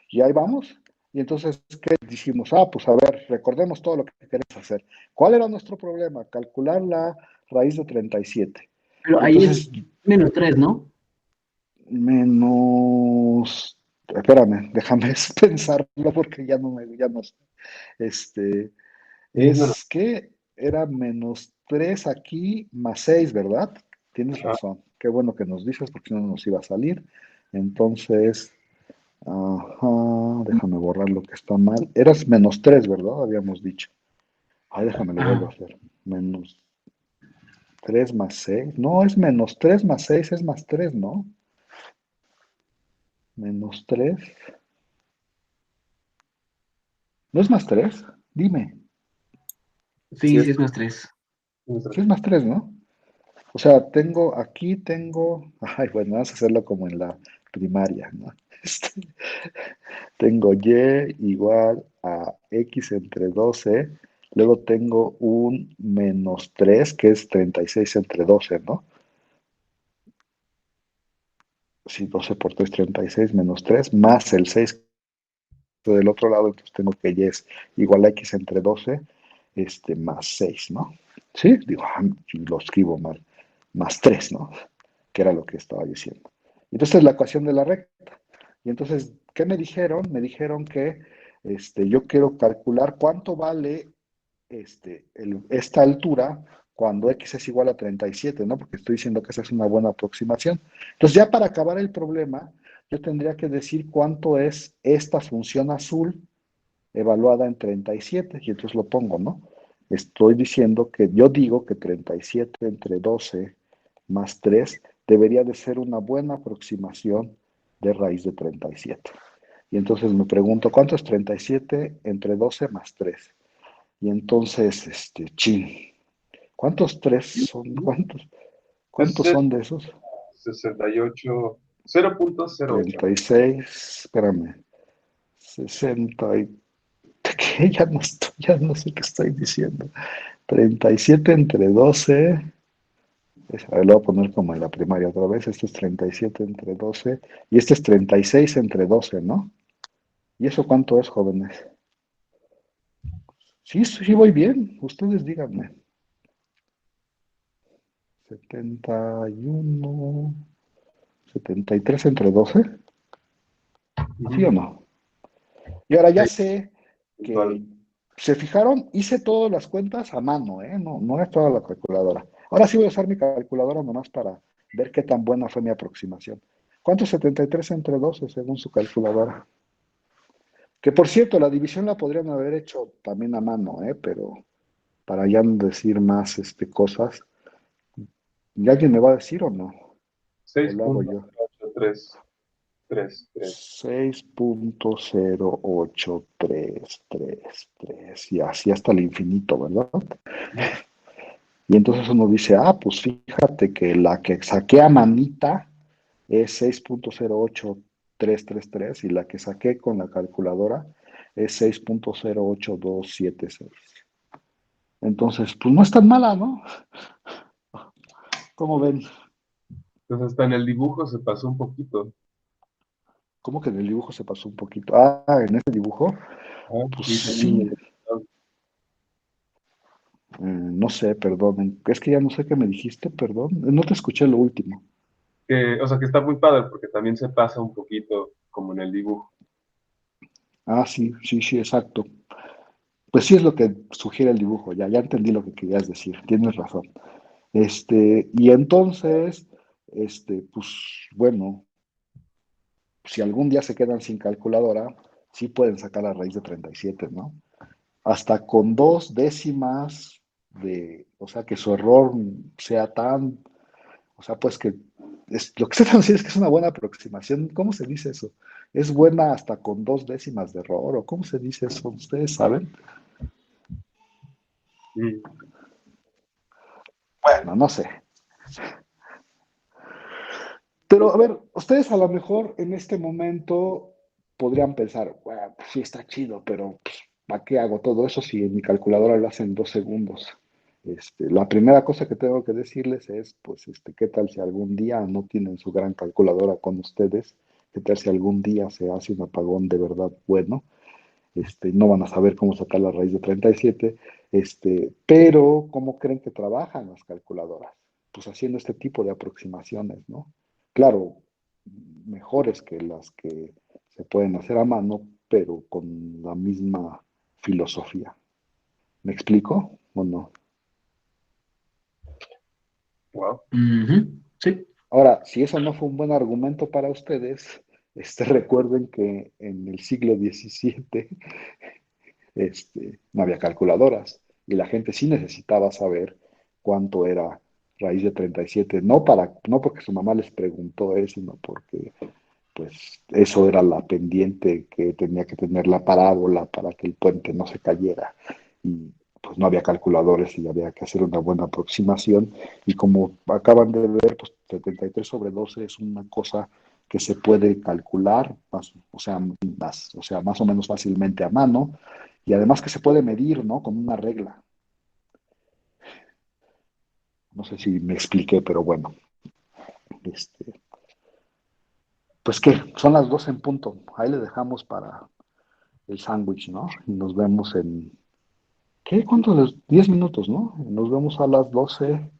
Y ahí vamos. Y entonces, ¿qué dijimos? Ah, pues a ver, recordemos todo lo que queremos hacer. ¿Cuál era nuestro problema? Calcular la raíz de 37. Pero Y ahí es entonces, menos 3, ¿no? menos, espérame, déjame pensarlo porque ya no sé. Este, Sí, es menos. es que era menos 3 aquí más 6, ¿verdad? Tienes Ah, razón. Qué bueno que nos dices porque si no nos iba a salir. Entonces, ajá, déjame borrar lo que está mal. Eras menos 3, ¿verdad? Habíamos dicho. Ay, déjame lo vuelvo a Ajá. hacer. Menos 3 más 6. No, es menos 3 más 6 es más 3, ¿no? Menos 3. ¿No es más 3? Dime. Sí, Sí, sí es más 3. menos Sí 3. es más 3, ¿no? O sea, tengo, ay, bueno, vamos a hacerlo como en la primaria, ¿no? Este, tengo y igual a x entre 12, luego tengo un menos 3 que es 36 entre 12, ¿no? Si 12 por 3, 36 menos 3, más el 6 del otro lado, entonces tengo que y es igual a x entre 12, más 6, ¿no? ¿Sí? Digo, lo escribo mal. Más 3, ¿no? Que era lo que estaba diciendo. Entonces la ecuación de la recta. Y entonces, ¿qué me dijeron? Me dijeron que yo quiero calcular cuánto vale esta altura cuando x es igual a 37, ¿no? Porque estoy diciendo que esa es una buena aproximación. Entonces, ya para acabar el problema, yo tendría que decir cuánto es esta función azul evaluada en 37, y entonces lo pongo, ¿no? Estoy diciendo que yo digo que 37 entre 12 más 3 debería de ser una buena aproximación de raíz de 37. Y entonces me pregunto, ¿cuánto es 37 entre 12 más 3? Y entonces, ¿cuántos 3 son? ¿Cuántos Es son de esos? 68, 0.08. 36, espérame, 60 y... ¿Qué? Ya no sé qué estoy diciendo. 37 entre 12, a ver, lo voy a poner como en la primaria otra vez, este es 37 entre 12, y este es 36 entre 12, ¿no? ¿Y eso cuánto es, jóvenes? Sí, sí voy bien, ustedes díganme. 71, 73 entre 12, ¿sí o Ujú. no? Y ahora ya Sí, sé igual. que, se fijaron, hice todas las cuentas a mano, ¿eh? No, no es toda la calculadora. Ahora sí voy a usar mi calculadora nomás para ver qué tan buena fue mi aproximación. ¿Cuánto es 73 entre 12 según su calculadora? Que por cierto, la división la podrían haber hecho también a mano, ¿eh? Pero para ya no decir más cosas. ¿Y alguien me va a decir o no? ¿O lo hago yo? 6.8333. 6.08333 y así hasta el infinito, ¿verdad? Y entonces uno dice, pues fíjate que la que saqué a manita es 6.08333 y la que saqué con la calculadora es 6.08276. Entonces, pues no es tan mala, ¿no? ¿Cómo ven? Entonces hasta en el dibujo se pasó un poquito. ¿Cómo que en el dibujo se pasó un poquito? En este dibujo, Ah, pues sí, sí. No sé, perdón. Es que ya no sé qué me dijiste, perdón. No te escuché lo último. o sea que está muy padre porque también se pasa un poquito como en el dibujo. Sí, sí, sí, exacto. Pues sí es lo que sugiere el dibujo, ya entendí lo que querías decir, tienes razón. Y entonces, pues bueno, si algún día se quedan sin calculadora, sí pueden sacar la raíz de 37, ¿no? Hasta con 2 décimas o sea, que su error sea tan, o sea, pues que lo que se trata de decir es que es una buena aproximación. ¿Cómo se dice eso? ¿Es buena hasta con 2 décimas de error? ¿O cómo se dice eso? ¿Ustedes saben? Mm. Bueno, no sé. Pero a ver, ustedes a lo mejor en este momento podrían pensar, bueno, pues sí está chido, pero pues, ¿para qué hago todo eso si en mi calculadora lo hacen 2 segundos? La primera cosa que tengo que decirles es, pues, ¿qué tal si algún día no tienen su gran calculadora con ustedes? ¿Qué tal si algún día se hace un apagón de verdad bueno? No van a saber cómo sacar la raíz de 37, pero ¿cómo creen que trabajan las calculadoras? Pues haciendo este tipo de aproximaciones, ¿no? Claro, mejores que las que se pueden hacer a mano, pero con la misma filosofía. ¿Me explico o no? Wow. Sí. Ahora, si eso no fue un buen argumento para ustedes, recuerden que en el siglo XVII no había calculadoras y la gente sí necesitaba saber cuánto era raíz de 37, no porque su mamá les preguntó eso, sino porque pues eso era la pendiente que tenía que tener la parábola para que el puente no se cayera. Y pues no había calculadores y había que hacer una buena aproximación. Y como acaban de ver, pues 73/12 es una cosa que se puede calcular, más o menos fácilmente a mano, y además que se puede medir, ¿no? Con una regla. No sé si me expliqué, pero bueno, pues qué, son las 12 en punto. Ahí le dejamos para el sándwich, ¿no? Y nos vemos en, ¿qué? ¿Cuánto? Los 10 minutos, ¿no? Nos vemos a las 12:10.